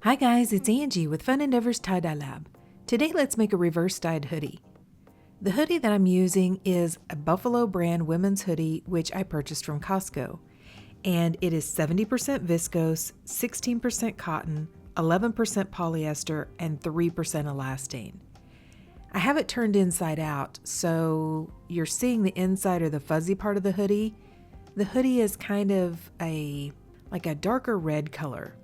Hi guys, it's Angie with Fun Endeavors Tie-Dye Lab. Today let's make a reverse dyed hoodie. The hoodie that I'm using is a Buffalo brand women's hoodie which I purchased from Costco. And it is 70% viscose, 16% cotton, 11% polyester, and 3% elastane. I have it turned inside out, so you're seeing the inside or the fuzzy part of the hoodie. The hoodie is kind of like a darker red color.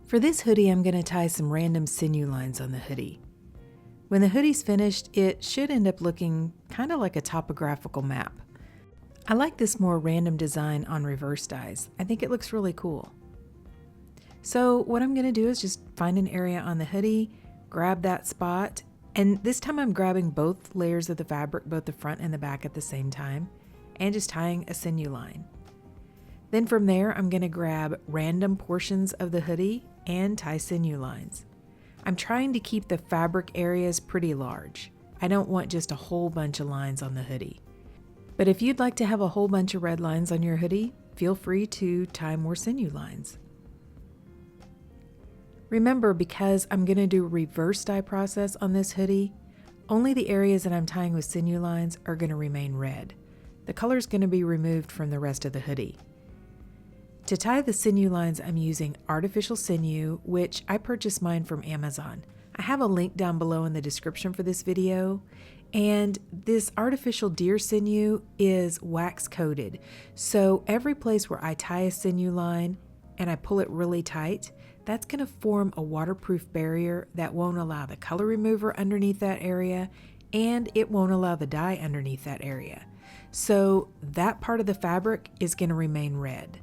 For this hoodie, I'm going to tie some random sinew lines on the hoodie. When the hoodie's finished, it should end up looking kind of like a topographical map. I like this more random design on reverse dyes. I think it looks really cool. So what I'm going to do is just find an area on the hoodie, grab that spot, and this time I'm grabbing both layers of the fabric, both the front and the back at the same time, and just tying a sinew line. Then from there, I'm going to grab random portions of the hoodie and tie sinew lines. I'm trying to keep the fabric areas pretty large. I don't want just a whole bunch of lines on the hoodie. But if you'd like to have a whole bunch of red lines on your hoodie, feel free to tie more sinew lines. Remember, because I'm going to do a reverse dye process on this hoodie, only the areas that I'm tying with sinew lines are going to remain red. The color is going to be removed from the rest of the hoodie. To tie the sinew lines, I'm using artificial sinew, which I purchased mine from Amazon. I have a link down below in the description for this video. And this artificial deer sinew is wax coated. So every place where I tie a sinew line and I pull it really tight, that's going to form a waterproof barrier that won't allow the color remover underneath that area, and it won't allow the dye underneath that area. So that part of the fabric is going to remain red.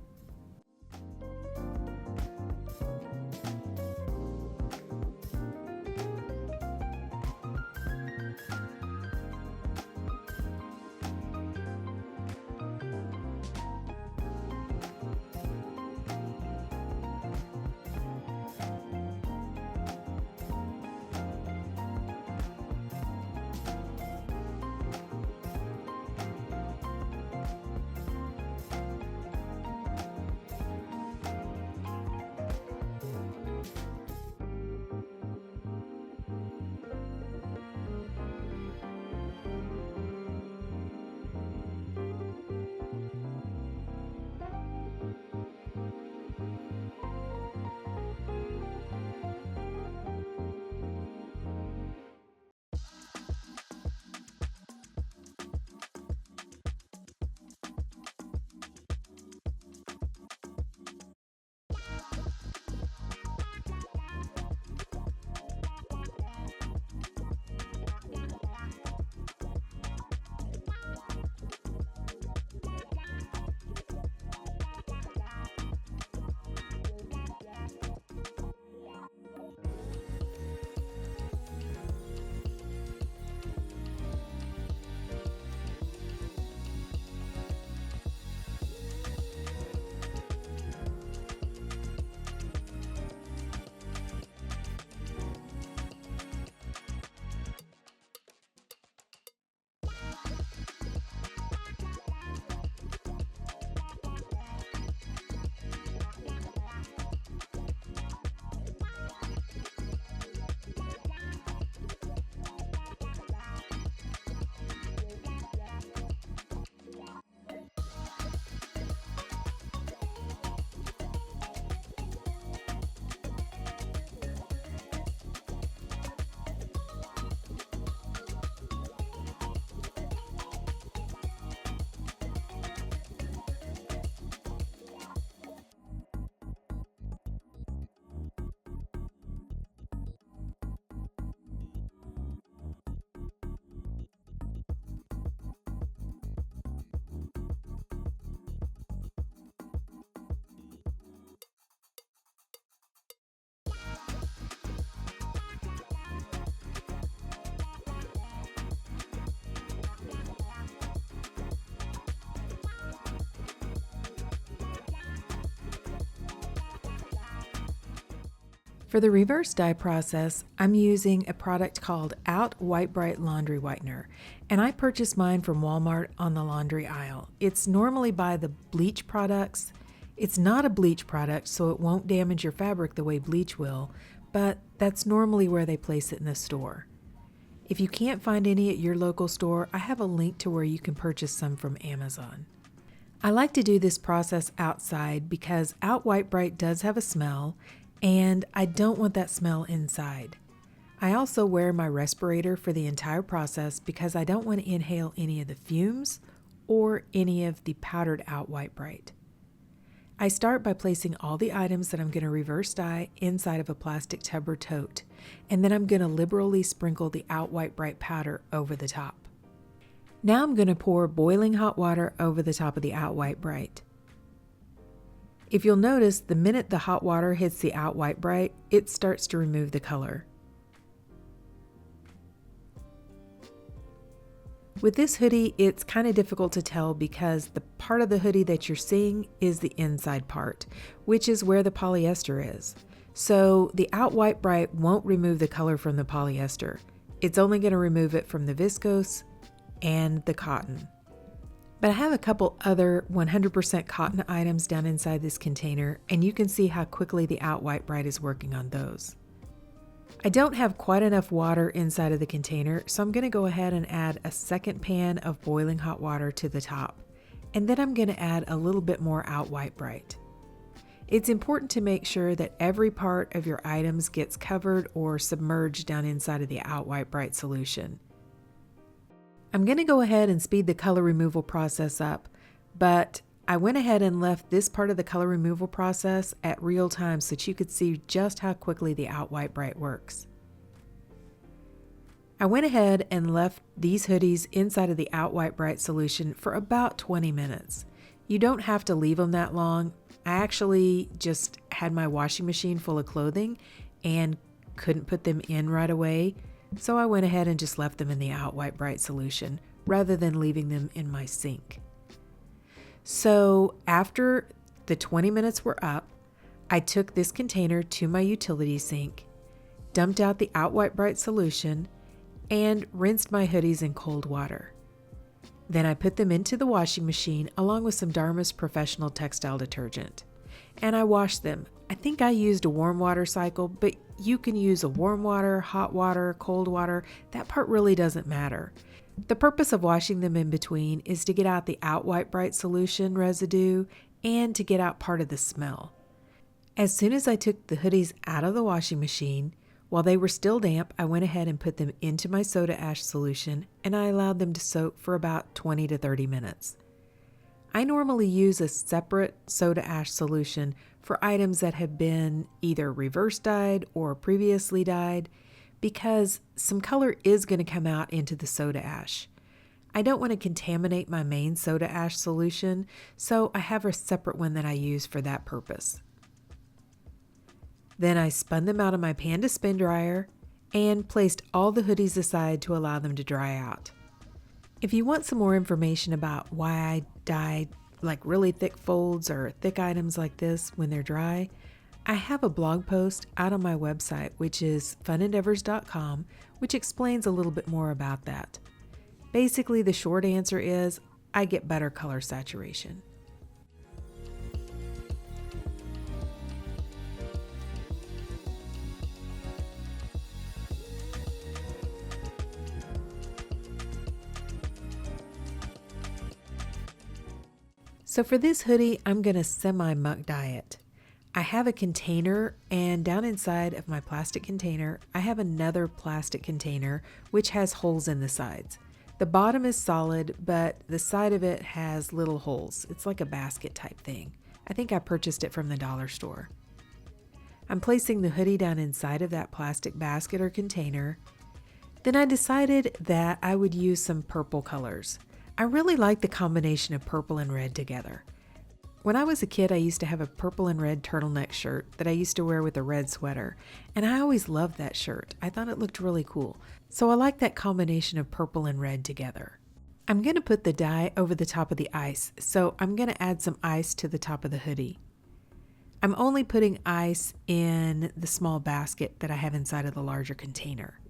For the reverse dye process, I'm using a product called Out White Brite laundry whitener, and I purchased mine from Walmart on the laundry aisle. It's normally by the bleach products, It's not a bleach product, so it won't damage your fabric the way bleach will, but that's normally where they place it in the store. If you can't find any at your local store, I have a link to where you can purchase some from Amazon. I like to do this process outside because Out White Brite does have a smell, and I don't want that smell inside. I also wear my respirator for the entire process because I don't want to inhale any of the fumes or any of the powdered Out White Brite. I start by placing all the items that I'm going to reverse dye inside of a plastic tub or tote, and then I'm going to liberally sprinkle the Out White Brite powder over the top. Now I'm going to pour boiling hot water over the top of the Out White Brite. If you'll notice, the minute the hot water hits the Out White Brite, it starts to remove the color. With this hoodie, it's kind of difficult to tell because the part of the hoodie that you're seeing is the inside part, which is where the polyester is. So the Out White Brite won't remove the color from the polyester. It's only going to remove it from the viscose and the cotton. But I have a couple other 100% cotton items down inside this container, and you can see how quickly the Out White Brite is working on those. I don't have quite enough water inside of the container, so I'm going to go ahead and add a second pan of boiling hot water to the top. And then I'm going to add a little bit more Out White Brite. It's important to make sure that every part of your items gets covered or submerged down inside of the Out White Brite solution. I'm going to go ahead and speed the color removal process up, but I went ahead and left this part of the color removal process at real time so that you could see just how quickly the Out White Brite works. I went ahead and left these hoodies inside of the Out White Brite solution for about 20 minutes. You don't have to leave them that long. I actually just had my washing machine full of clothing and couldn't put them in right away, so I went ahead and just left them in the Out White Brite solution rather than leaving them in my sink. So after the 20 minutes were up, I took this container to my utility sink, dumped out the Out White Brite solution, and rinsed my hoodies in cold water. Then I put them into the washing machine along with some Dharma's Professional Textile Detergent. And I washed them. I think I used a warm water cycle, but you can use a warm water, hot water, cold water. That part really doesn't matter. The purpose of washing them in between is to get out the Out White Brite solution residue and to get out part of the smell. As soon as I took the hoodies out of the washing machine, while they were still damp, I went ahead and put them into my soda ash solution and I allowed them to soak for about 20 to 30 minutes. I normally use a separate soda ash solution for items that have been either reverse dyed or previously dyed, because some color is going to come out into the soda ash. I don't want to contaminate my main soda ash solution, so I have a separate one that I use for that purpose. Then I spun them out of my Panda spin dryer and placed all the hoodies aside to allow them to dry out. If you want some more information about why I dye like really thick folds or thick items like this when they're dry, I have a blog post out on my website, which is funendeavors.com, which explains a little bit more about that. Basically, the short answer is I get better color saturation. So for this hoodie, I'm going to semi-muck dye it. I have a container, and down inside of my plastic container, I have another plastic container which has holes in the sides. The bottom is solid, but the side of it has little holes. It's like a basket type thing. I think I purchased it from the dollar store. I'm placing the hoodie down inside of that plastic basket or container. Then I decided that I would use some purple colors. I really like the combination of purple and red together. When I was a kid, I used to have a purple and red turtleneck shirt that I used to wear with a red sweater, and I always loved that shirt. I thought it looked really cool, so I like that combination of purple and red together. I'm going to put the dye over the top of the ice, so I'm going to add some ice to the top of the hoodie. I'm only putting ice in the small basket that I have inside of the larger container.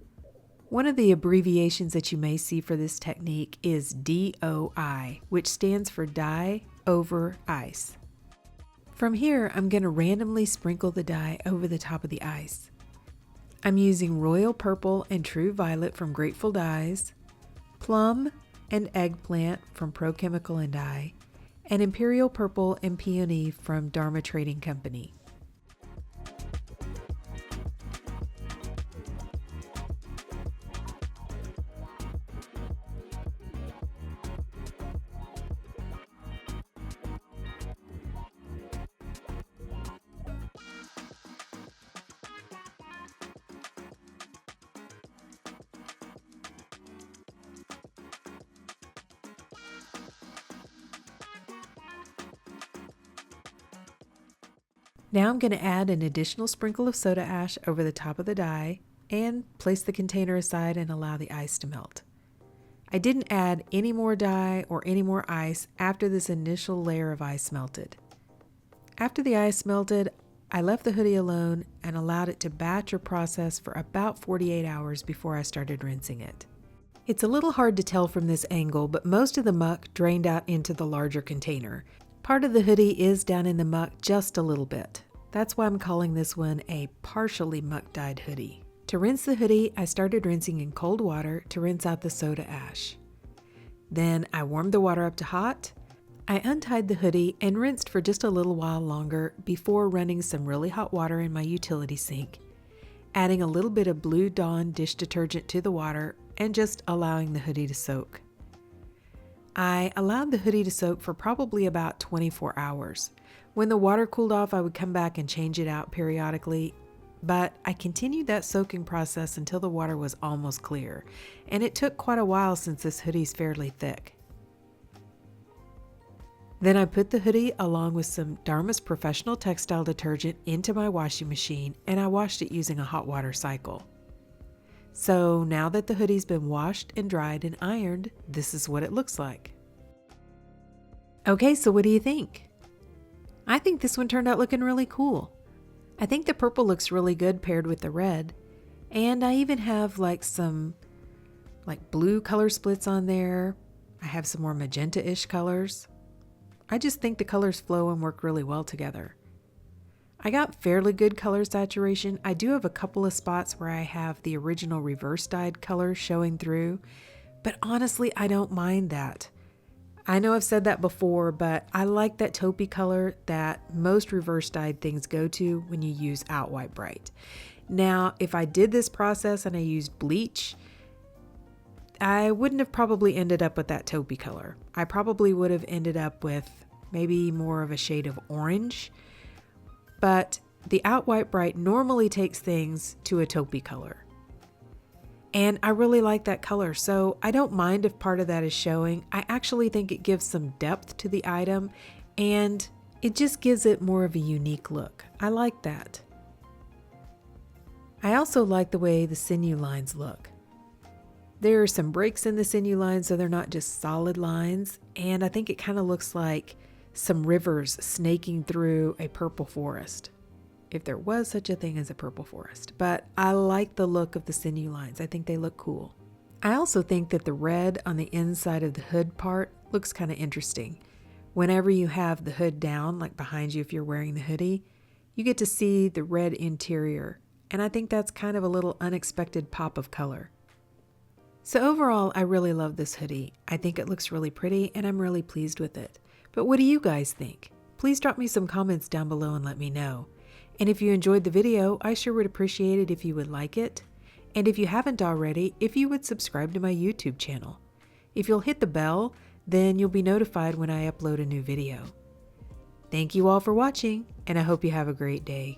One of the abbreviations that you may see for this technique is DOI, which stands for dye over ice. From here, I'm going to randomly sprinkle the dye over the top of the ice. I'm using Royal Purple and True Violet from Grateful Dyes, Plum and Eggplant from Pro Chemical and Dye, and Imperial Purple and Peony from Dharma Trading Company. Now I'm going to add an additional sprinkle of soda ash over the top of the dye and place the container aside and allow the ice to melt. I didn't add any more dye or any more ice after this initial layer of ice melted. After the ice melted, I left the hoodie alone and allowed it to batch or process for about 48 hours before I started rinsing it. It's a little hard to tell from this angle, but most of the muck drained out into the larger container. Part of the hoodie is down in the muck just a little bit. That's why I'm calling this one a partially muck-dyed hoodie. To rinse the hoodie, I started rinsing in cold water to rinse out the soda ash. Then I warmed the water up to hot. I untied the hoodie and rinsed for just a little while longer before running some really hot water in my utility sink, adding a little bit of Blue Dawn dish detergent to the water and just allowing the hoodie to soak. I allowed the hoodie to soak for probably about 24 hours. When the water cooled off, I would come back and change it out periodically, but I continued that soaking process until the water was almost clear, and it took quite a while since this hoodie's fairly thick. Then I put the hoodie along with some Dharma's Professional Textile Detergent into my washing machine, and I washed it using a hot water cycle. So now that the hoodie's been washed and dried and ironed, this is what it looks like. Okay, so what do you think? I think this one turned out looking really cool. I think the purple looks really good paired with the red. And I even have some blue color splits on there. I have some more magenta-ish colors. I just think the colors flow and work really well together. I got fairly good color saturation. I do have a couple of spots where I have the original reverse dyed color showing through, but honestly, I don't mind that. I know I've said that before, but I like that taupey color that most reverse dyed things go to when you use Out White Brite. Now, if I did this process and I used bleach, I wouldn't have probably ended up with that taupey color. I probably would have ended up with maybe more of a shade of orange. But the Out White Brite normally takes things to a taupey color. And I really like that color, so I don't mind if part of that is showing. I actually think it gives some depth to the item, and it just gives it more of a unique look. I like that. I also like the way the sinew lines look. There are some breaks in the sinew lines, so they're not just solid lines, and I think it kind of looks like some rivers snaking through a purple forest, if there was such a thing as a purple forest. But I like the look of the sinew lines. I think they look cool. I also think that the red on the inside of the hood part looks kind of interesting. Whenever you have the hood down, like behind you if you're wearing the hoodie, you get to see the red interior, and I think that's kind of a little unexpected pop of color. So overall, I really love this hoodie. I think it looks really pretty, and I'm really pleased with it. But what do you guys think? Please drop me some comments down below and let me know. And if you enjoyed the video, I sure would appreciate it if you would like it. And if you haven't already, if you would subscribe to my YouTube channel. If you'll hit the bell, then you'll be notified when I upload a new video. Thank you all for watching, and I hope you have a great day.